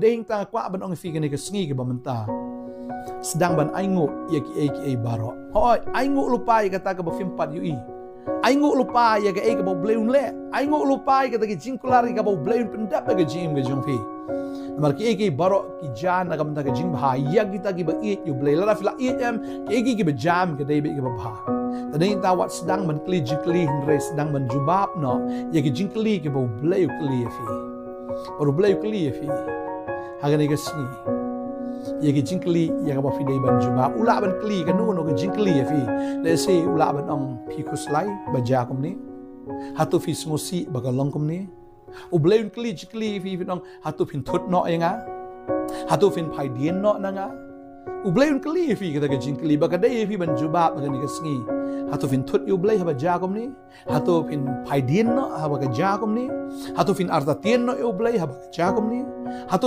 ding ta kwa ban ong fi ni ka sngi ke bamenta sedang ban aingu ya ki aka baro hoi aingu lupai kata ka bafimpat ui aingu lupai ya ka aka bo bleun le aingu lupai kata ki jingkulari ka bo bleun pendap ka jim ke jong fi mar ki aka baro ki jan na ka menta ka jing bha ya kita ki ba it yu ble la fila it em ki aka ki ba jam ke dei be ki ba bha tading ta wat sedang ban kli jikli hindre sedang ban jubab no ya ki jingkli ki bo bleu kli fi baru bleu kli fi hagani ka sngi ya ki jingkli ya ka ba fi dei ban jubab ula ban kli ka no ka jingkli fi le se ula ban ong pi kuslai ba ja kum ni hatu fi smosi ba ka long kum ni u bleu kli jikli fi nong hatu fin thut no enga hatu fin phai dien no na nga u bleu kli fi ka jingkli ba ka dei fi ban jubab ba ni ka sngi hatu fin thut yu blei haba ja kum ni hatu fin phai dien no haba ka ja kum ni hatu fin arta tien no yu blei haba ka ja kum ni hatu